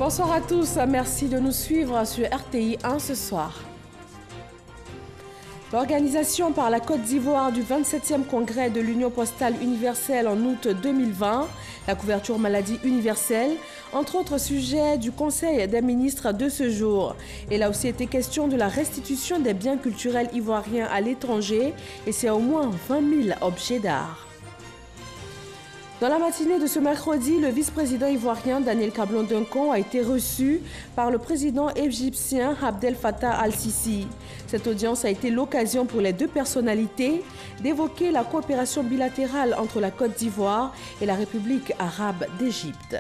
Bonsoir à tous, merci de nous suivre sur RTI 1 ce soir. L'organisation par la Côte d'Ivoire du 27e congrès de l'Union postale universelle en août 2020, la couverture maladie universelle, entre autres sujets du Conseil des ministres de ce jour. Il a aussi été question de la restitution des biens culturels ivoiriens à l'étranger et c'est au moins 20 000 objets d'art. Dans la matinée de ce mercredi, le vice-président ivoirien Daniel Kablon-Duncan a été reçu par le président égyptien Abdel Fattah al-Sisi. Cette audience a été l'occasion pour les deux personnalités d'évoquer la coopération bilatérale entre la Côte d'Ivoire et la République arabe d'Égypte.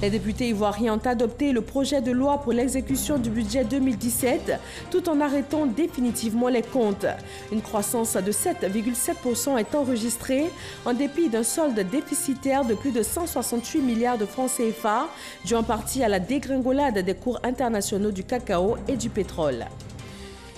Les députés ivoiriens ont adopté le projet de loi pour l'exécution du budget 2017 tout en arrêtant définitivement les comptes. Une croissance de 7,7% est enregistrée en dépit d'un solde déficitaire de plus de 168 milliards de francs CFA, dû en partie à la dégringolade des cours internationaux du cacao et du pétrole.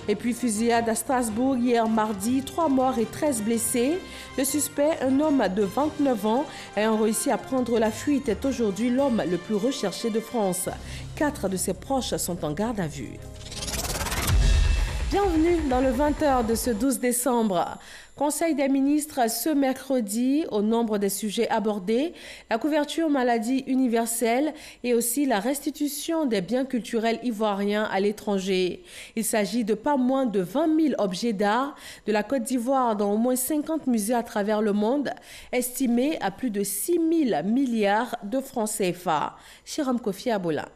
Et puis fusillade à Strasbourg hier mardi, 3 morts et 13 blessés. Le suspect, un homme de 29 ans, ayant réussi à prendre la fuite, est aujourd'hui l'homme le plus recherché de France. 4 de ses proches sont en garde à vue. Bienvenue dans le 20h de ce 12 décembre. Conseil des ministres ce mercredi, au nombre des sujets abordés, la couverture maladie universelle et aussi la restitution des biens culturels ivoiriens à l'étranger. Il s'agit de pas moins de 20 000 objets d'art de la Côte d'Ivoire dans au moins 50 musées à travers le monde, estimés à plus de 6 000 milliards de francs CFA. Chiram Kofi Abola.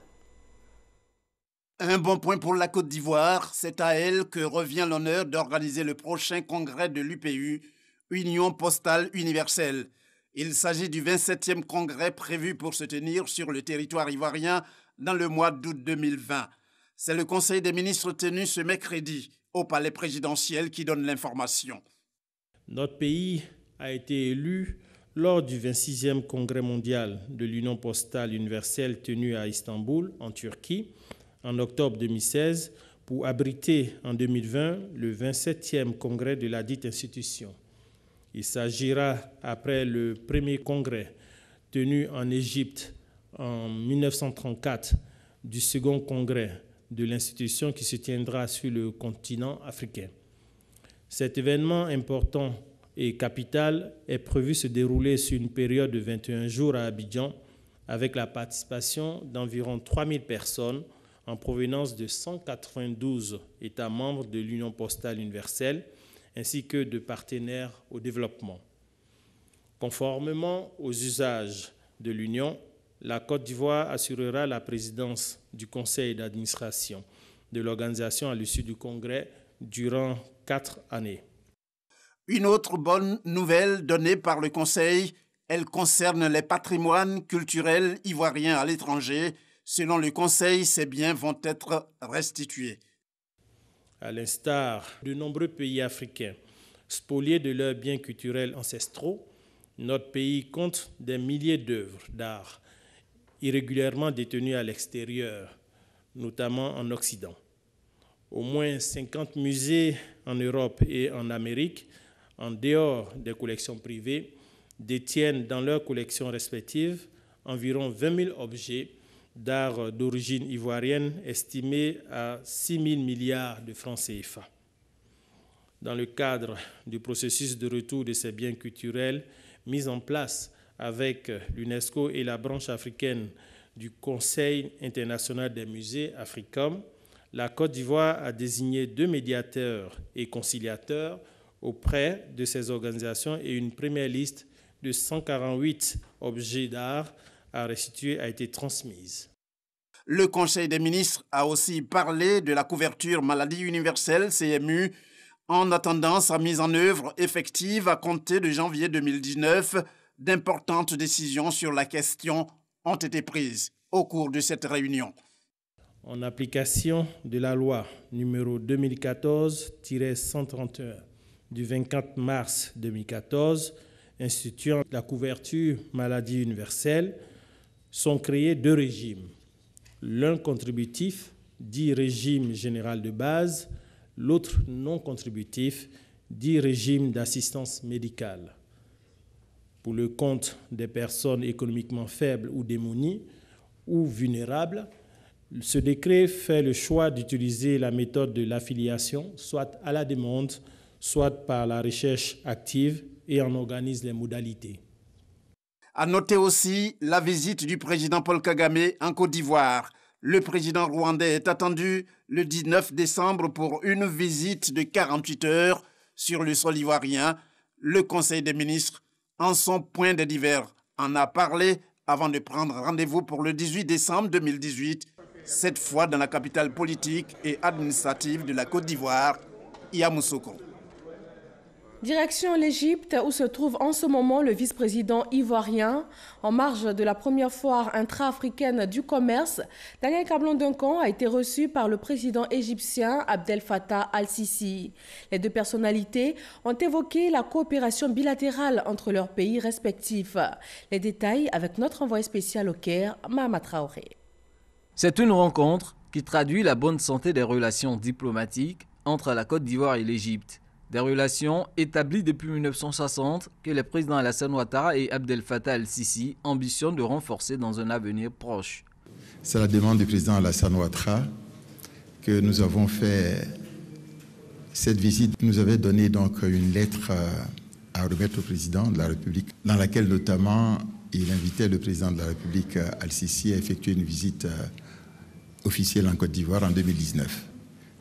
Un bon point pour la Côte d'Ivoire, c'est à elle que revient l'honneur d'organiser le prochain congrès de l'UPU, Union postale universelle. Il s'agit du 27e congrès prévu pour se tenir sur le territoire ivoirien dans le mois d'août 2020. C'est le Conseil des ministres tenu ce mercredi au palais présidentiel qui donne l'information. Notre pays a été élu lors du 26e congrès mondial de l'Union postale universelle tenu à Istanbul, en Turquie, en octobre 2016, pour abriter en 2020 le 27e congrès de la dite institution. Il s'agira, après le premier congrès tenu en Égypte en 1934, du second congrès de l'institution qui se tiendra sur le continent africain. Cet événement important et capital est prévu se dérouler sur une période de 21 jours à Abidjan, avec la participation d'environ 3000 personnes en provenance de 192 États membres de l'Union postale universelle, ainsi que de partenaires au développement. Conformément aux usages de l'Union, la Côte d'Ivoire assurera la présidence du conseil d'administration de l'organisation à l'issue du congrès durant 4 années. Une autre bonne nouvelle donnée par le conseil, elle concerne les patrimoines culturels ivoiriens à l'étranger. Selon le Conseil, ces biens vont être restitués. À l'instar de nombreux pays africains, spoliés de leurs biens culturels ancestraux, notre pays compte des milliers d'œuvres d'art irrégulièrement détenues à l'extérieur, notamment en Occident. Au moins 50 musées en Europe et en Amérique, en dehors des collections privées, détiennent dans leurs collections respectives environ 20 000 objets d'art d'origine ivoirienne estimé à 6 000 milliards de francs CFA. Dans le cadre du processus de retour de ces biens culturels mis en place avec l'UNESCO et la branche africaine du Conseil international des musées, AFRICOM, la Côte d'Ivoire a désigné 2 médiateurs et conciliateurs auprès de ces organisations et une première liste de 148 objets d'art à restituer a été transmise. Le Conseil des ministres a aussi parlé de la couverture maladie universelle, CMU, en attendant sa mise en œuvre effective à compter de janvier 2019. D'importantes décisions sur la question ont été prises au cours de cette réunion. En application de la loi numéro 2014-131 du 24 mars 2014, instituant la couverture maladie universelle, sont créés 2 régimes. L'un contributif, dit régime général de base, l'autre non contributif, dit régime d'assistance médicale. pour le compte des personnes économiquement faibles ou démunies ou vulnérables. Ce décret fait le choix d'utiliser la méthode de l'affiliation, soit à la demande, soit par la recherche active, et en organise les modalités. À noter aussi la visite du président Paul Kagame en Côte d'Ivoire. Le président rwandais est attendu le 19 décembre pour une visite de 48 heures sur le sol ivoirien. Le Conseil des ministres, en son point de divers, en a parlé avant de prendre rendez-vous pour le 18 décembre 2018, cette fois dans la capitale politique et administrative de la Côte d'Ivoire, Yamoussoukro. Direction l'Égypte, où se trouve en ce moment le vice-président ivoirien. En marge de la première foire intra-africaine du commerce, Daniel Cablon-Duncan a été reçu par le président égyptien Abdel Fattah al-Sisi. Les deux personnalités ont évoqué la coopération bilatérale entre leurs pays respectifs. Les détails avec notre envoyé spécial au Caire, Mahama Traoré. C'est une rencontre qui traduit la bonne santé des relations diplomatiques entre la Côte d'Ivoire et l'Égypte. Des relations établies depuis 1960 que les présidents Alassane Ouattara et Abdel Fattah al-Sisi ambitionnent de renforcer dans un avenir proche. C'est la demande du président Alassane Ouattara que nous avons fait cette visite. Il nous avait donné donc une lettre à remettre au président de la République, dans laquelle notamment il invitait le président de la République al-Sisi à effectuer une visite officielle en Côte d'Ivoire en 2019.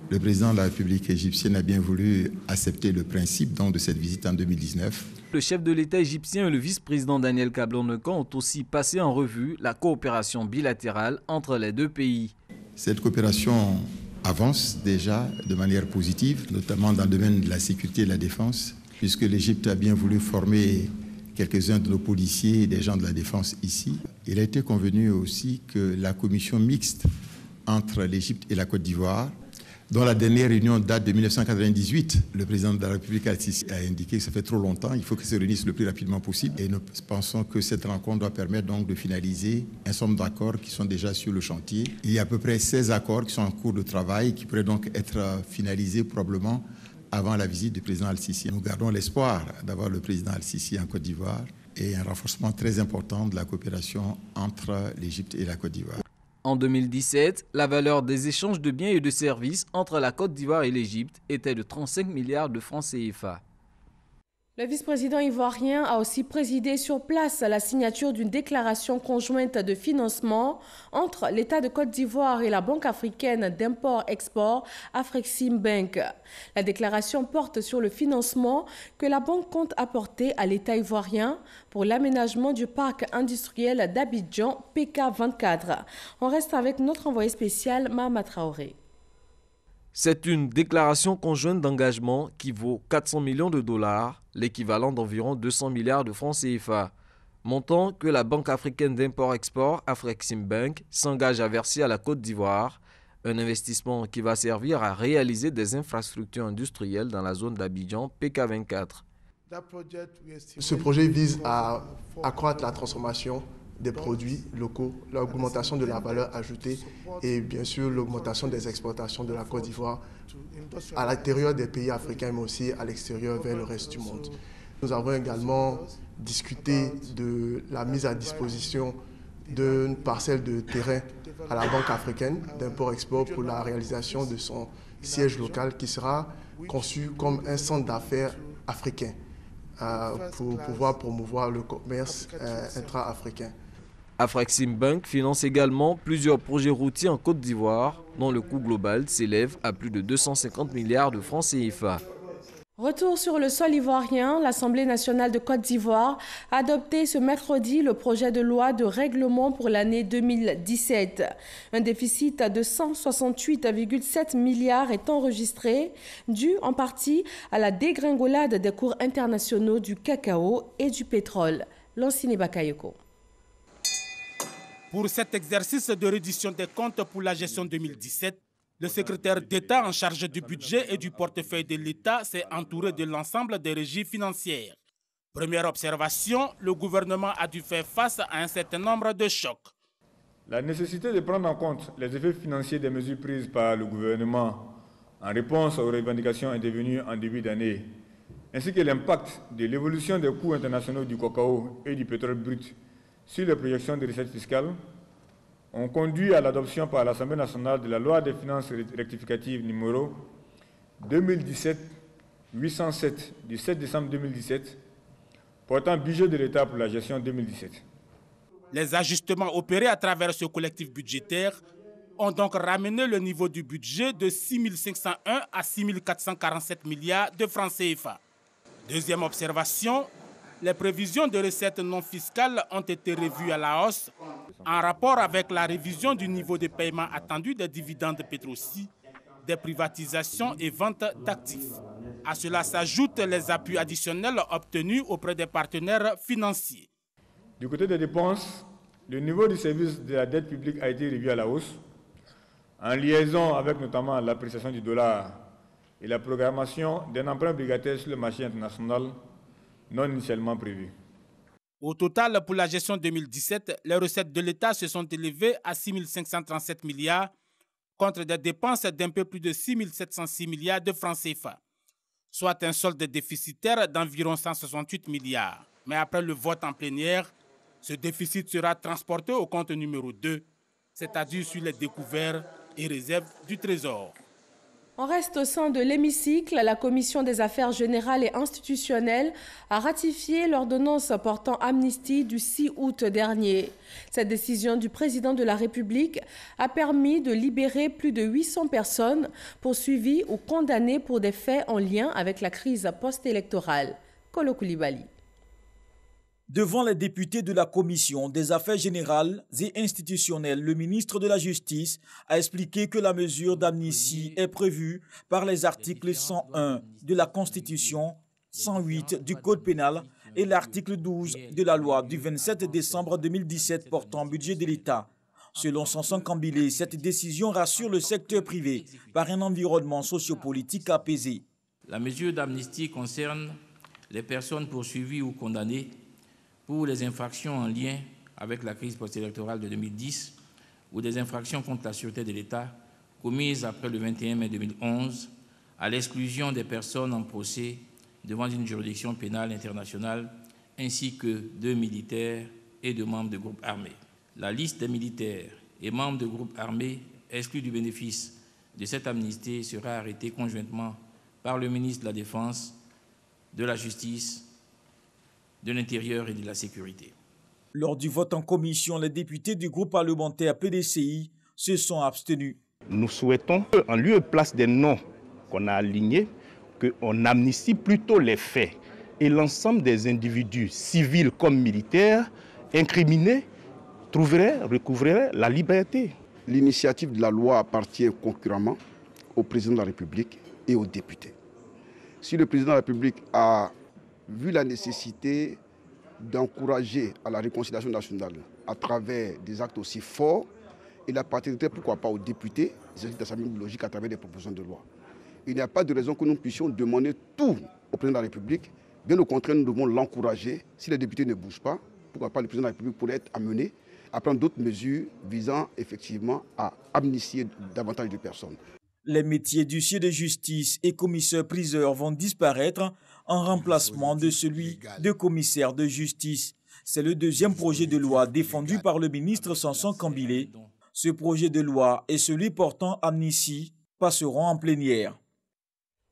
Le président de la République égyptienne a bien voulu accepter le principe donc, de cette visite en 2019. Le chef de l'État égyptien et le vice-président Daniel Cablon-Duncan ont aussi passé en revue la coopération bilatérale entre les deux pays. Cette coopération avance déjà de manière positive, notamment dans le domaine de la sécurité et de la défense, puisque l'Égypte a bien voulu former quelques-uns de nos policiers et des gens de la défense ici. Il a été convenu aussi que la commission mixte entre l'Égypte et la Côte d'Ivoire, dont la dernière réunion date de 1998, le président de la République a indiqué que ça fait trop longtemps, il faut que se réunisse le plus rapidement possible. Et nous pensons que cette rencontre doit permettre donc de finaliser un certain nombre d'accords qui sont déjà sur le chantier. Il y a à peu près 16 accords qui sont en cours de travail, qui pourraient donc être finalisés probablement avant la visite du président al-Sisi. Nous gardons l'espoir d'avoir le président al-Sisi en Côte d'Ivoire et un renforcement très important de la coopération entre l'Égypte et la Côte d'Ivoire. En 2017, la valeur des échanges de biens et de services entre la Côte d'Ivoire et l'Égypte était de 35 milliards de francs CFA. Le vice-président ivoirien a aussi présidé sur place la signature d'une déclaration conjointe de financement entre l'État de Côte d'Ivoire et la Banque africaine d'import-export Afreximbank. La déclaration porte sur le financement que la banque compte apporter à l'État ivoirien pour l'aménagement du parc industriel d'Abidjan PK24. On reste avec notre envoyé spécial Mahama Traoré. C'est une déclaration conjointe d'engagement qui vaut 400 millions de dollars, l'équivalent d'environ 200 milliards de francs CFA. Montant que la Banque africaine d'import-export, Afreximbank, s'engage à verser à la Côte d'Ivoire, un investissement qui va servir à réaliser des infrastructures industrielles dans la zone d'Abidjan PK24. Ce projet vise à accroître la transformation des produits locaux, l'augmentation de la valeur ajoutée et bien sûr l'augmentation des exportations de la Côte d'Ivoire à l'intérieur des pays africains mais aussi à l'extérieur vers le reste du monde. Nous avons également discuté de la mise à disposition d'une parcelle de terrain à la Banque africaine d'import-export pour la réalisation de son siège local qui sera conçu comme un centre d'affaires africain pour pouvoir promouvoir le commerce intra-africain. Afreximbank finance également plusieurs projets routiers en Côte d'Ivoire, dont le coût global s'élève à plus de 250 milliards de francs CFA. Retour sur le sol ivoirien, l'Assemblée nationale de Côte d'Ivoire a adopté ce mercredi le projet de loi de règlement pour l'année 2017. Un déficit de 168,7 milliards est enregistré, dû en partie à la dégringolade des cours internationaux du cacao et du pétrole. Lancine Bakayoko. Pour cet exercice de reddition des comptes pour la gestion 2017, le secrétaire d'État en charge du budget et du portefeuille de l'État s'est entouré de l'ensemble des régies financières. Première observation, le gouvernement a dû faire face à un certain nombre de chocs. La nécessité de prendre en compte les effets financiers des mesures prises par le gouvernement en réponse aux revendications est devenue en début d'année ainsi que l'impact de l'évolution des coûts internationaux du cacao et du pétrole brut sur les projections de recettes fiscales, ont conduit à l'adoption par l'Assemblée nationale de la loi des finances rectificative numéro 2017-807 du 7 décembre 2017, portant budget de l'État pour la gestion 2017. Les ajustements opérés à travers ce collectif budgétaire ont donc ramené le niveau du budget de 6 501 à 6 447 milliards de francs CFA. Deuxième observation, les prévisions de recettes non fiscales ont été revues à la hausse en rapport avec la révision du niveau de paiement attendu des dividendes Petroci, des privatisations et ventes d'actifs. À cela s'ajoutent les appuis additionnels obtenus auprès des partenaires financiers. Du côté des dépenses, le niveau du service de la dette publique a été revu à la hausse, en liaison avec notamment l'appréciation du dollar et la programmation d'un emprunt obligataire sur le marché international non initialement prévu. Au total, pour la gestion 2017, les recettes de l'État se sont élevées à 6 537 milliards contre des dépenses d'un peu plus de 6 706 milliards de francs CFA, soit un solde déficitaire d'environ 168 milliards. Mais après le vote en plénière, ce déficit sera transporté au compte numéro 2, c'est-à-dire sur les découverts et réserves du Trésor. On reste au sein de l'hémicycle. La Commission des affaires générales et institutionnelles a ratifié l'ordonnance portant amnistie du 6 août dernier. Cette décision du président de la République a permis de libérer plus de 800 personnes poursuivies ou condamnées pour des faits en lien avec la crise post-électorale. Kolo Koulibaly. Devant les députés de la Commission des affaires générales et institutionnelles, le ministre de la Justice a expliqué que la mesure d'amnistie est prévue par les articles 101 de la Constitution, 108 du Code pénal et l'article 12 de la loi du 27 décembre 2017 portant budget de l'État. Selon Samson Kambilé, cette décision rassure le secteur privé par un environnement sociopolitique apaisé. La mesure d'amnistie concerne les personnes poursuivies ou condamnées pour les infractions en lien avec la crise post-électorale de 2010 ou des infractions contre la sûreté de l'État commises après le 21 mai 2011, à l'exclusion des personnes en procès devant une juridiction pénale internationale, ainsi que 2 militaires et 2 membres de groupes armés. La liste des militaires et membres de groupes armés exclus du bénéfice de cette amnistie sera arrêtée conjointement par le ministre de la Défense, de la Justice, de l'Intérieur et de la Sécurité. Lors du vote en commission, les députés du groupe parlementaire PDCI se sont abstenus. Nous souhaitons qu'en lieu et place des noms qu'on a alignés, qu'on amnistie plutôt les faits et l'ensemble des individus civils comme militaires incriminés recouvreraient la liberté. L'initiative de la loi appartient concurremment au président de la République et aux députés. Si le président de la République a vu la nécessité d'encourager à la réconciliation nationale à travers des actes aussi forts, il appartiendrait pourquoi pas aux députés dans sa même logique à travers des propositions de loi. Il n'y a pas de raison que nous puissions demander tout au président de la République. Bien au contraire, nous devons l'encourager. Si les députés ne bougent pas, pourquoi pas le président de la République pourrait être amené à prendre d'autres mesures visant effectivement à amnistier davantage de personnes. Les métiers d'huissier de justice et commissaire-priseur vont disparaître en remplacement de celui de commissaire de justice. C'est le deuxième projet de loi défendu par le ministre Samson Kambilé. Ce projet de loi et celui portant amnistie passeront en plénière.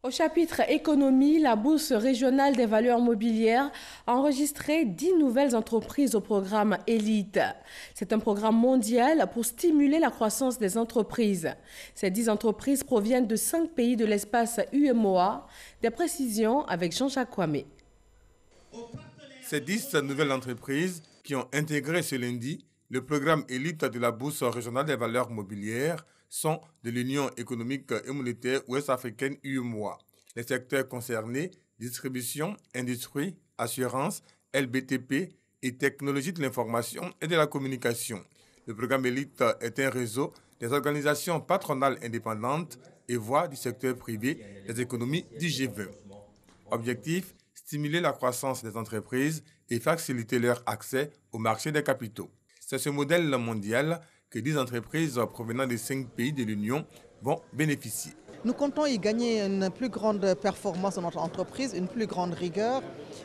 Au chapitre économie, la Bourse régionale des valeurs mobilières a enregistré 10 nouvelles entreprises au programme Élite. C'est un programme mondial pour stimuler la croissance des entreprises. Ces 10 entreprises proviennent de 5 pays de l'espace UEMOA. Des précisions avec Jean-Jacques Kwame. Ces 10 nouvelles entreprises qui ont intégré ce lundi le programme Élite de la Bourse régionale des valeurs mobilières sont de l'Union économique et monétaire ouest-africaine UEMOA. Les secteurs concernés, distribution, industrie, assurance, LBTP et technologie de l'information et de la communication. Le programme Élite est un réseau des organisations patronales indépendantes et voix du secteur privé des économies du G20. Objectif, stimuler la croissance des entreprises et faciliter leur accès au marché des capitaux. C'est ce modèle mondial que 10 entreprises provenant des 5 pays de l'Union vont bénéficier. Nous comptons y gagner une plus grande performance de notre entreprise, une plus grande rigueur,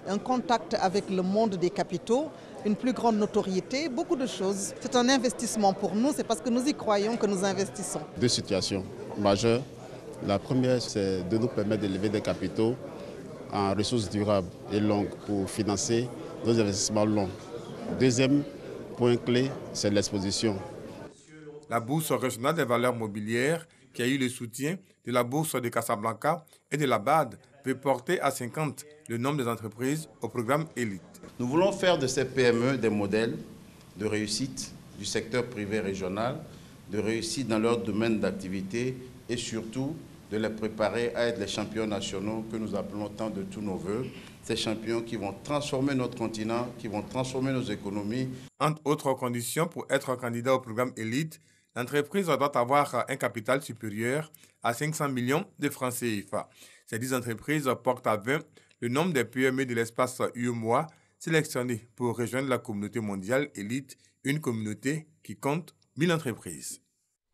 un contact avec le monde des capitaux, une plus grande notoriété, beaucoup de choses. C'est un investissement pour nous, c'est parce que nous y croyons que nous investissons. Deux situations majeures. La première, c'est de nous permettre d'élever des capitaux en ressources durables et longues pour financer nos investissements longs. Deuxième point clé, c'est l'exposition. La Bourse régionale des valeurs mobilières, qui a eu le soutien de la Bourse de Casablanca et de la BAD, veut porter à 50 le nombre des entreprises au programme Élite. Nous voulons faire de ces PME des modèles de réussite du secteur privé régional, de réussite dans leur domaine d'activité et surtout de les préparer à être les champions nationaux que nous appelons tant de tous nos voeux. Ces champions qui vont transformer notre continent, qui vont transformer nos économies. Entre autres conditions pour être candidat au programme Élite, l'entreprise doit avoir un capital supérieur à 500 millions de francs CFA. Ces 10 entreprises portent à 20 le nombre des PME de l'espace UEMOA sélectionnés pour rejoindre la communauté mondiale Élite, une communauté qui compte 1000 entreprises.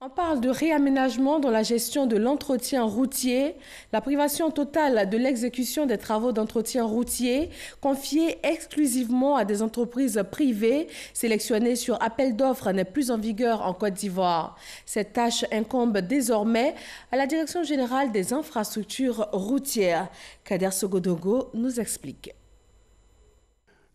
On parle de réaménagement dans la gestion de l'entretien routier, la privation totale de l'exécution des travaux d'entretien routier confiés exclusivement à des entreprises privées sélectionnées sur appel d'offres n'est plus en vigueur en Côte d'Ivoire. Cette tâche incombe désormais à la Direction générale des infrastructures routières. Kader Sogodogo nous explique.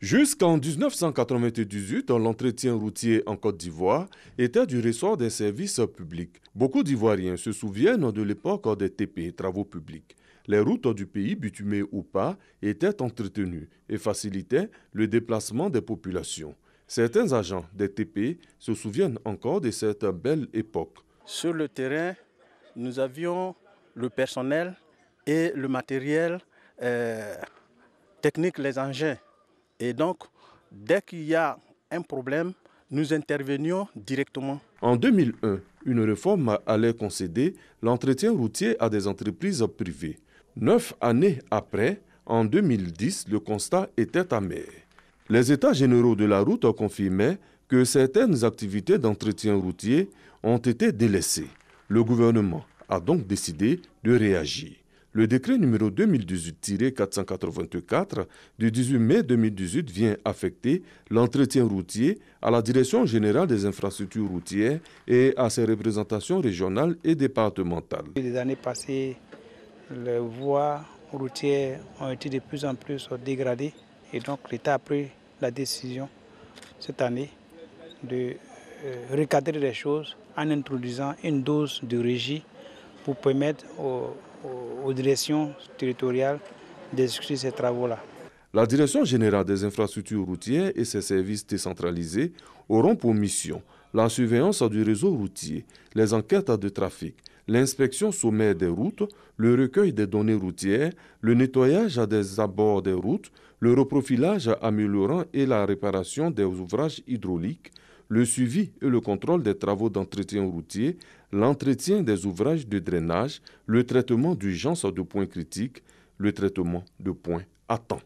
Jusqu'en 1998, l'entretien routier en Côte d'Ivoire était du ressort des services publics. Beaucoup d'Ivoiriens se souviennent de l'époque des TP, travaux publics. Les routes du pays, bitumées ou pas, étaient entretenues et facilitaient le déplacement des populations. Certains agents des TP se souviennent encore de cette belle époque. Sur le terrain, nous avions le personnel et le matériel technique, les engins. Et donc, dès qu'il y a un problème, nous intervenions directement. En 2001, une réforme allait concéder l'entretien routier à des entreprises privées. 9 années après, en 2010, le constat était amer. Les états généraux de la route confirmaient que certaines activités d'entretien routier ont été délaissées. Le gouvernement a donc décidé de réagir. Le décret numéro 2018-484 du 18 mai 2018 vient affecter l'entretien routier à la Direction générale des infrastructures routières et à ses représentations régionales et départementales. Les années passées, les voies routières ont été de plus en plus dégradées et donc l'État a pris la décision cette année de recadrer les choses en introduisant une dose de régie pour permettre aux directions territoriales d'exécuter ces travaux-là. La Direction générale des infrastructures routières et ses services décentralisés auront pour mission la surveillance du réseau routier, les enquêtes de trafic, l'inspection sommaire des routes, le recueil des données routières, le nettoyage des abords des routes, le reprofilage améliorant et la réparation des ouvrages hydrauliques, le suivi et le contrôle des travaux d'entretien routier, l'entretien des ouvrages de drainage, le traitement d'urgence de points critiques, le traitement de points à temps.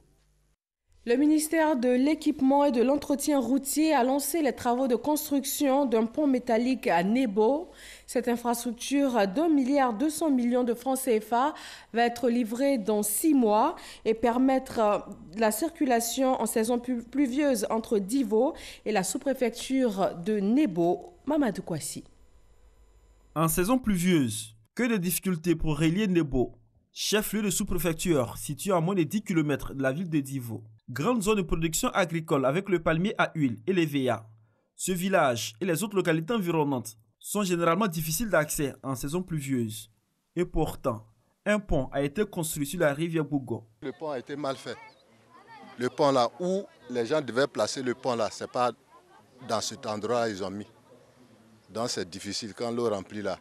Le ministère de l'Équipement et de l'Entretien routier a lancé les travaux de construction d'un pont métallique à Nebo. Cette infrastructure d'1,2 milliard de francs CFA va être livrée dans 6 mois et permettre la circulation en saison pluvieuse entre Divo et la sous-préfecture de Nebo. Mamadou Kouassi. En saison pluvieuse, que de difficultés pour relier Nebo, chef-lieu de sous-préfecture situé à moins de 10 km de la ville de Divo. Grande zone de production agricole avec le palmier à huile et les VA. Ce village et les autres localités environnantes sont généralement difficiles d'accès en saison pluvieuse. Et pourtant, un pont a été construit sur la rivière Bougo. Le pont a été mal fait. Le pont là où les gens devaient placer le pont là, c'est pas dans cet endroit là ils ont mis. Donc c'est difficile quand l'eau remplit là.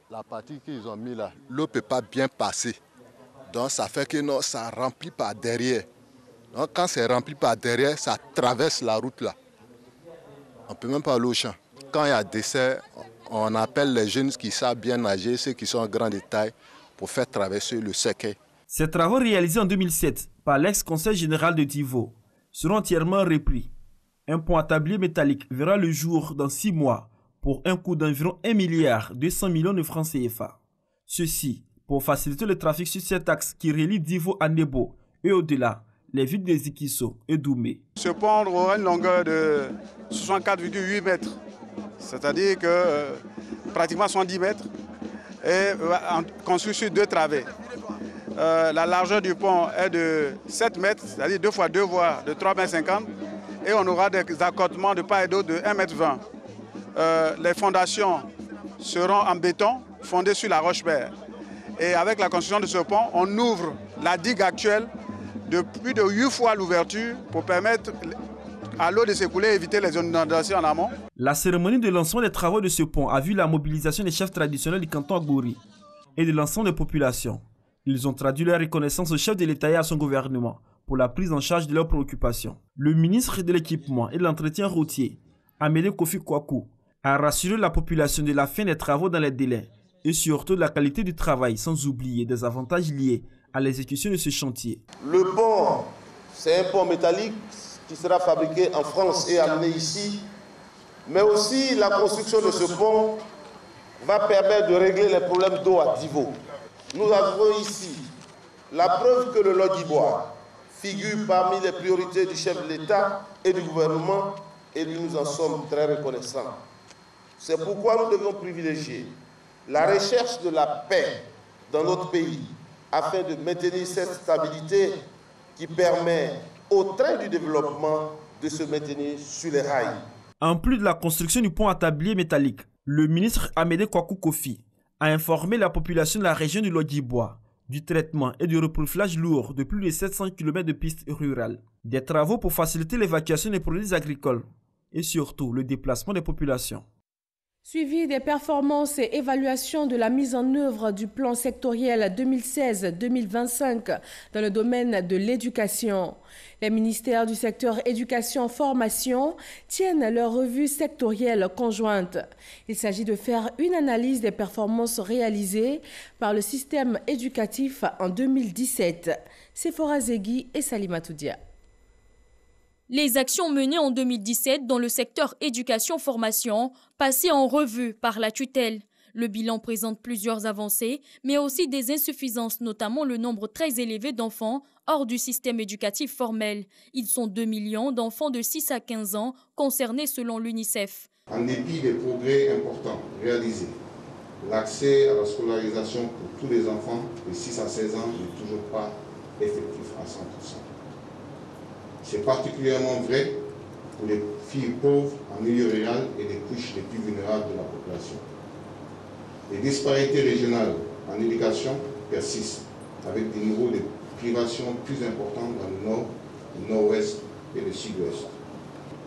La partie qu'ils ont mis là, l'eau ne peut pas bien passer. Donc ça fait que non, ça remplit par derrière. Donc quand c'est rempli par derrière, ça traverse la route là. On ne peut même pas aller au champ. Quand il y a décès, on appelle les jeunes qui savent bien nager, ceux qui sont en grand détail, pour faire traverser le Sequet. Ces travaux réalisés en 2007 par l'ex-conseil général de Divo seront entièrement repris. Un pont à tablier métallique verra le jour dans 6 mois pour un coût d'environ 1,2 milliard de francs CFA. Ceci pour faciliter le trafic sur cet axe qui relie Divo à Nebo et au-delà, les villes de Zikiso et Doumé. Ce pont aura une longueur de 64,8 mètres, c'est-à-dire que pratiquement 70 mètres, et construit sur 2 travées. La largeur du pont est de 7 mètres, c'est-à-dire 2 fois 2 voies de 3,50 m, et on aura des accotements de part et d'autre de 1,20 m. Les fondations seront en béton, fondées sur la roche-mère. Et avec la construction de ce pont, on ouvre la digue actuelle de plus de 8 fois l'ouverture pour permettre à l'eau de s'écouler et éviter les inondations en amont. La cérémonie de lancement des travaux de ce pont a vu la mobilisation des chefs traditionnels du canton Agbori et de l'ensemble des populations. Ils ont traduit leur reconnaissance au chef de l'État et à son gouvernement pour la prise en charge de leurs préoccupations. Le ministre de l'Équipement et de l'Entretien routier, Amédée Kofi Kwaku, a rassuré la population de la fin des travaux dans les délais et surtout de la qualité du travail, sans oublier des avantages liés à l'exécution de ce chantier. Le pont, c'est un pont métallique qui sera fabriqué en France et amené ici, mais aussi la construction de ce pont va permettre de régler les problèmes d'eau à Divo. Nous avons ici la preuve que le Lodjibois figure parmi les priorités du chef de l'État et du gouvernement, et nous en sommes très reconnaissants. C'est pourquoi nous devons privilégier la recherche de la paix dans notre pays afin de maintenir cette stabilité qui permet au train du développement de se maintenir sur les rails. En plus de la construction du pont à tablier métallique, le ministre Amédée Kwaku Kofi a informé la population de la région du Lodjibois du traitement et du reprofilage lourd de plus de 700 km de pistes rurales, des travaux pour faciliter l'évacuation des produits agricoles et surtout le déplacement des populations. Suivi des performances et évaluations de la mise en œuvre du plan sectoriel 2016-2025 dans le domaine de l'éducation. Les ministères du secteur éducation-formation tiennent leur revue sectorielle conjointe. Il s'agit de faire une analyse des performances réalisées par le système éducatif en 2017. Sephora Zegui et Salima Toudia. Les actions menées en 2017 dans le secteur éducation-formation, passées en revue par la tutelle. Le bilan présente plusieurs avancées, mais aussi des insuffisances, notamment le nombre très élevé d'enfants hors du système éducatif formel. Ils sont 2 millions d'enfants de 6 à 15 ans concernés selon l'UNICEF. En dépit des progrès importants réalisés, l'accès à la scolarisation pour tous les enfants de 6 à 16 ans n'est toujours pas effectif à 100%. C'est particulièrement vrai pour les filles pauvres en milieu rural et les couches les plus vulnérables de la population. Les disparités régionales en éducation persistent, avec des niveaux de privation plus importants dans le nord, le nord-ouest et le sud-ouest.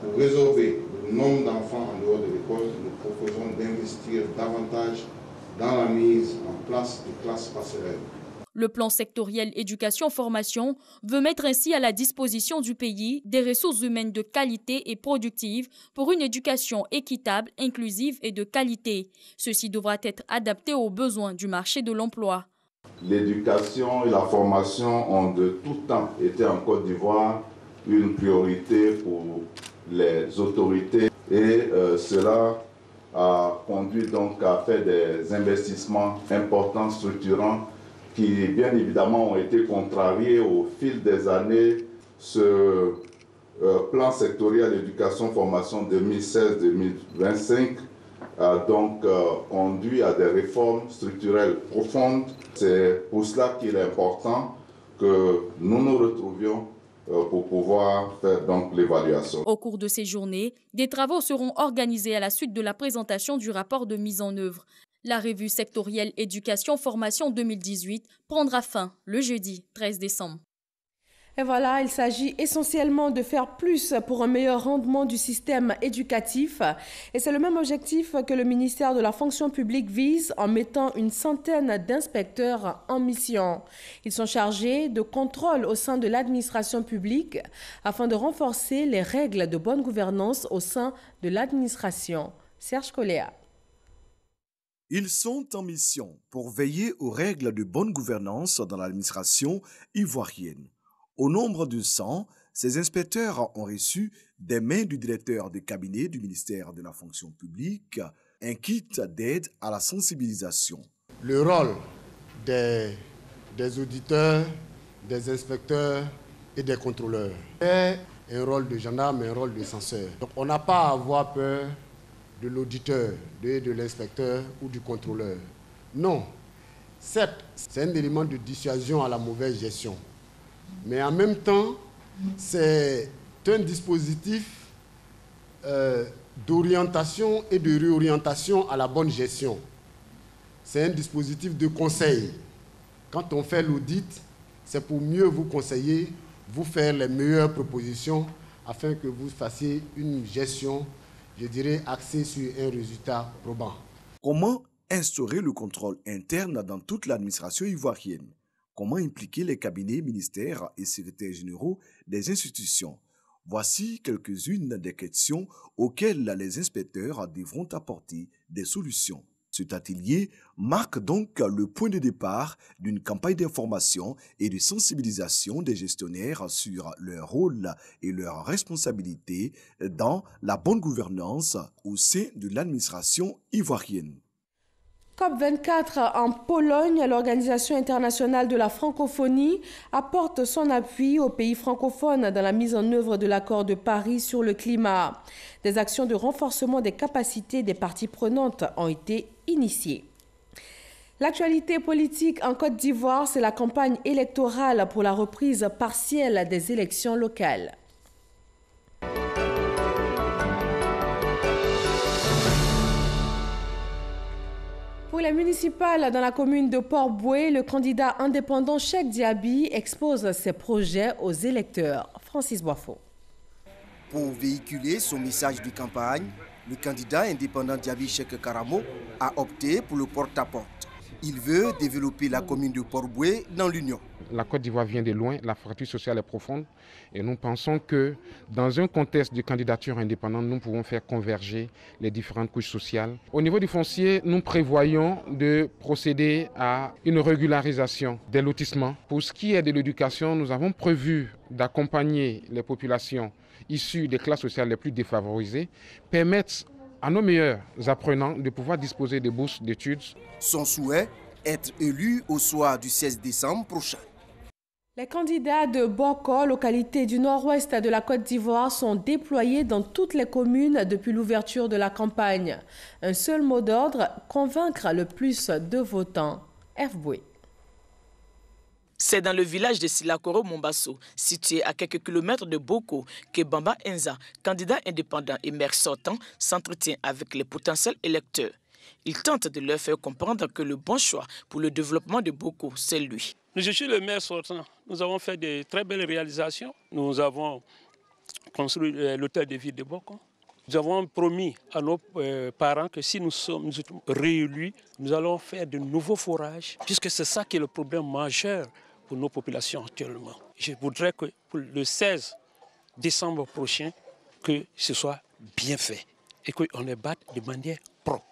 Pour résorber le nombre d'enfants en dehors de l'école, nous proposons d'investir davantage dans la mise en place de classes passerelles. Le plan sectoriel éducation-formation veut mettre ainsi à la disposition du pays des ressources humaines de qualité et productives pour une éducation équitable, inclusive et de qualité. Ceci devra être adapté aux besoins du marché de l'emploi. L'éducation et la formation ont de tout temps été en Côte d'Ivoire une priorité pour les autorités et cela a conduit donc à faire des investissements importants, structurants, qui bien évidemment ont été contrariés au fil des années. Ce plan sectoriel éducation-formation 2016-2025 a donc conduit à des réformes structurelles profondes. C'est pour cela qu'il est important que nous nous retrouvions pour pouvoir faire donc l'évaluation. Au cours de ces journées, des travaux seront organisés à la suite de la présentation du rapport de mise en œuvre. La revue sectorielle éducation-formation 2018 prendra fin le jeudi 13 décembre. Et voilà, il s'agit essentiellement de faire plus pour un meilleur rendement du système éducatif. Et c'est le même objectif que le ministère de la fonction publique vise en mettant une centaine d'inspecteurs en mission. Ils sont chargés de contrôle au sein de l'administration publique afin de renforcer les règles de bonne gouvernance au sein de l'administration. Serge Coléa. Ils sont en mission pour veiller aux règles de bonne gouvernance dans l'administration ivoirienne. Au nombre de 100, ces inspecteurs ont reçu des mains du directeur de cabinet du ministère de la fonction publique, un kit d'aide à la sensibilisation. Le rôle des auditeurs, des inspecteurs et des contrôleurs est un rôle de gendarme et un rôle de censeur. Donc on n'a pas à avoir peur de l'auditeur, de l'inspecteur ou du contrôleur. Non, certes, c'est un élément de dissuasion à la mauvaise gestion. Mais en même temps, c'est un dispositif d'orientation et de réorientation à la bonne gestion. C'est un dispositif de conseil. Quand on fait l'audit, c'est pour mieux vous conseiller, vous faire les meilleures propositions afin que vous fassiez une gestion, je dirais, axée sur un résultat probant. Comment instaurer le contrôle interne dans toute l'administration ivoirienne? Comment impliquer les cabinets, ministères et secrétaires généraux des institutions? Voici quelques-unes des questions auxquelles les inspecteurs devront apporter des solutions. Cet atelier marque donc le point de départ d'une campagne d'information et de sensibilisation des gestionnaires sur leur rôle et leurs responsabilités dans la bonne gouvernance au sein de l'administration ivoirienne. COP24 en Pologne, l'Organisation internationale de la francophonie apporte son appui aux pays francophones dans la mise en œuvre de l'accord de Paris sur le climat. Des actions de renforcement des capacités des parties prenantes ont été initiées. L'actualité politique en Côte d'Ivoire, c'est la campagne électorale pour la reprise partielle des élections locales. Pour les municipales dans la commune de Port-Bouët, le candidat indépendant Cheikh Diaby expose ses projets aux électeurs. Francis Boifo. Pour véhiculer son message de campagne, le candidat indépendant Diaby Cheikh Karamo a opté pour le porte-à-porte. Il veut développer la commune de Port-Bouët dans l'Union. La Côte d'Ivoire vient de loin, la fracture sociale est profonde et nous pensons que dans un contexte de candidature indépendante, nous pouvons faire converger les différentes couches sociales. Au niveau du foncier, nous prévoyons de procéder à une régularisation des lotissements. Pour ce qui est de l'éducation, nous avons prévu d'accompagner les populations issues des classes sociales les plus défavorisées, permettre à nos meilleurs apprenants de pouvoir disposer de bourses d'études. Son souhait, être élu au soir du 16 décembre prochain. Les candidats de Boko, localité du nord-ouest de la Côte d'Ivoire, sont déployés dans toutes les communes depuis l'ouverture de la campagne. Un seul mot d'ordre, convaincre le plus de votants. FBoué. C'est dans le village de Silakoro Mombasso, situé à quelques kilomètres de Boko, que Bamba Enza, candidat indépendant et maire sortant, s'entretient avec les potentiels électeurs. Il tente de leur faire comprendre que le bon choix pour le développement de Boko, c'est lui. Je suis le maire sortant. Nous avons fait de très belles réalisations. Nous avons construit l'hôtel de ville de Boko. Nous avons promis à nos parents que si nous sommes réélus, nous allons faire de nouveaux forages, puisque c'est ça qui est le problème majeur pour nos populations actuellement. Je voudrais que pour le 16 décembre prochain, que ce soit bien fait et qu'on les batte de manière propre.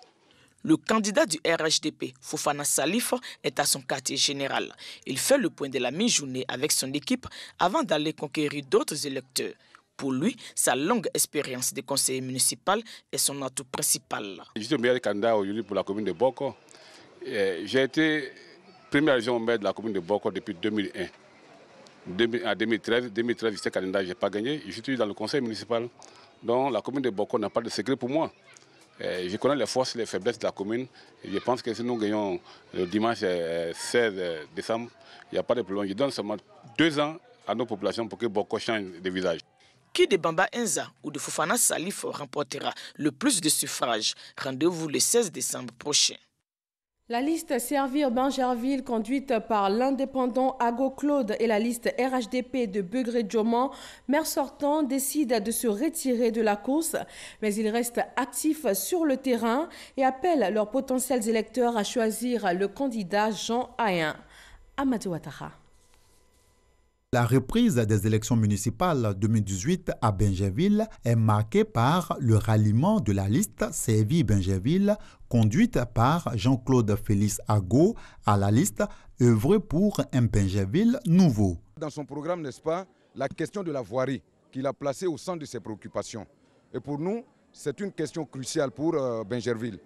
Le candidat du RHDP, Fofana Salif, est à son quartier général. Il fait le point de la mi-journée avec son équipe avant d'aller conquérir d'autres électeurs. Pour lui, sa longue expérience de conseiller municipal est son atout principal. Je suis le meilleur candidat aujourd'hui pour la commune de Boko. J'ai été premier adjoint au maire de la commune de Boko depuis 2001. En 2013, j'étais candidat, je n'ai pas gagné. Je suis dans le conseil municipal. Donc la commune de Boko n'a pas de secret pour moi. Je connais les forces et les faiblesses de la commune. Et je pense que si nous gagnons le dimanche 16 décembre, il n'y a pas de problème. Je donne seulement 2 ans à nos populations pour que Boko change de visage. Qui de Bamba Enza ou de Fofana Salif remportera le plus de suffrages? Rendez-vous le 16 décembre prochain. La liste Servir Bangerville, conduite par l'indépendant Ago Claude, et la liste RHDP de Begré-Djoman, maire sortant, décide de se retirer de la course, mais ils restent actifs sur le terrain et appellent leurs potentiels électeurs à choisir le candidat Jean Ayen. Amadou Ouattara. La reprise des élections municipales 2018 à Bingerville est marquée par le ralliement de la liste Servir Bingerville, conduite par Jean-Claude Félix Ago, à la liste œuvrer pour un Bingerville nouveau. Dans son programme, n'est-ce pas, la question de la voirie qu'il a placée au centre de ses préoccupations. Et pour nous, c'est une question cruciale pour Bingerville.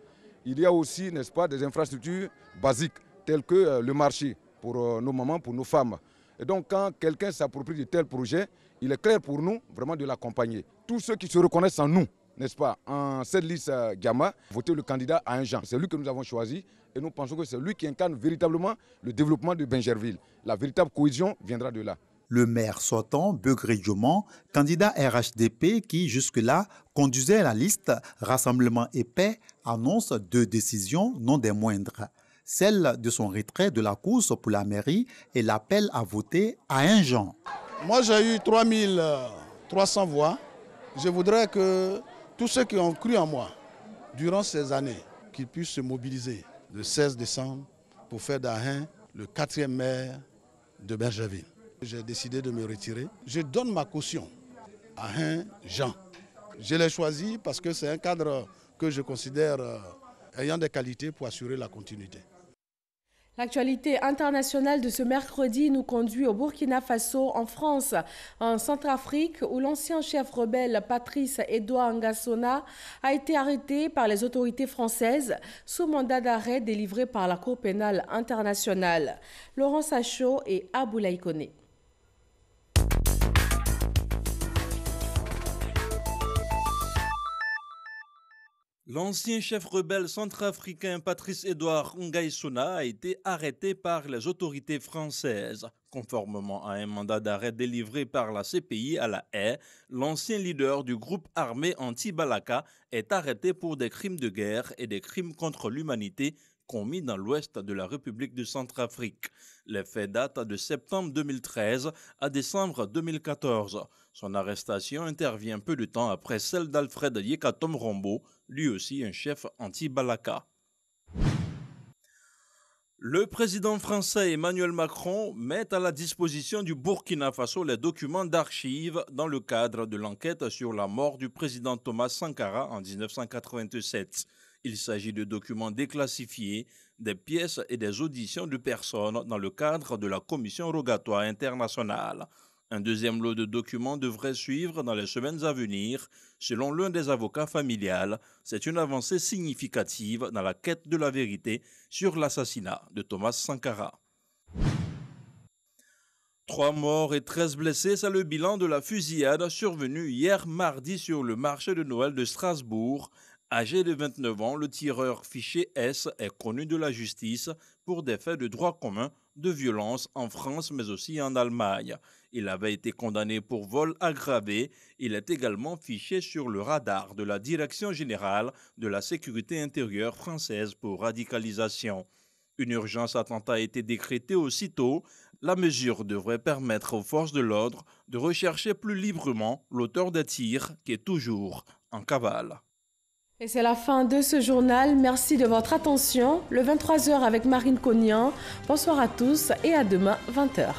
il y a aussi, n'est-ce pas, des infrastructures basiques, telles que le marché pour nos mamans, pour nos femmes. Et donc, quand quelqu'un s'approprie de tels projets, il est clair pour nous vraiment de l'accompagner. Tous ceux qui se reconnaissent en nous, n'est-ce pas, en cette liste Gamma, voter le candidat à un genre. C'est lui que nous avons choisi et nous pensons que c'est lui qui incarne véritablement le développement de Bingerville. La véritable cohésion viendra de là. Le maire sortant, Beugri Diomon, candidat RHDP qui jusque-là conduisait la liste Rassemblement et Paix, annonce 2 décisions non des moindres. Celle de son retrait de la course pour la mairie et l'appel à voter à un genre. Moi j'ai eu 3300 voix. Je voudrais que tous ceux qui ont cru en moi durant ces années, qu'ils puissent se mobiliser le 16 décembre pour faire d'Ahin le 4e maire de Bingerville. J'ai décidé de me retirer. Je donne ma caution à Ahin Jean. Je l'ai choisi parce que c'est un cadre que je considère ayant des qualités pour assurer la continuité. L'actualité internationale de ce mercredi nous conduit au Burkina Faso, en France, en Centrafrique, où l'ancien chef rebelle Patrice Edouard Ngassona a été arrêté par les autorités françaises sous mandat d'arrêt délivré par la Cour pénale internationale. Laurent Sachaud et Aboulaye Koné. L'ancien chef rebelle centrafricain Patrice Edouard Ngassona a été arrêté par les autorités françaises. Conformément à un mandat d'arrêt délivré par la CPI à La Haye, l'ancien leader du groupe armé anti-Balaka est arrêté pour des crimes de guerre et des crimes contre l'humanité commis dans l'ouest de la République de Centrafrique. Les faits datent de septembre 2013 à décembre 2014. Son arrestation intervient peu de temps après celle d'Alfred Yekatom Rombo, lui aussi un chef anti-Balaka. Le président français Emmanuel Macron met à la disposition du Burkina Faso les documents d'archives dans le cadre de l'enquête sur la mort du président Thomas Sankara en 1987. Il s'agit de documents déclassifiés, des pièces et des auditions de personnes dans le cadre de la Commission rogatoire internationale. Un deuxième lot de documents devrait suivre dans les semaines à venir. Selon l'un des avocats familiales, c'est une avancée significative dans la quête de la vérité sur l'assassinat de Thomas Sankara. 3 morts et 13 blessés, c'est le bilan de la fusillade survenue hier mardi sur le marché de Noël de Strasbourg. Âgé de 29 ans, le tireur fiché S est connu de la justice pour des faits de droit commun de violence en France mais aussi en Allemagne. Il avait été condamné pour vol aggravé. Il est également fiché sur le radar de la Direction générale de la sécurité intérieure française pour radicalisation. Une urgence attentat a été décrétée aussitôt. La mesure devrait permettre aux forces de l'ordre de rechercher plus librement l'auteur des tirs qui est toujours en cavale. Et c'est la fin de ce journal. Merci de votre attention. Le 23h avec Marine Cognan. Bonsoir à tous et à demain 20h.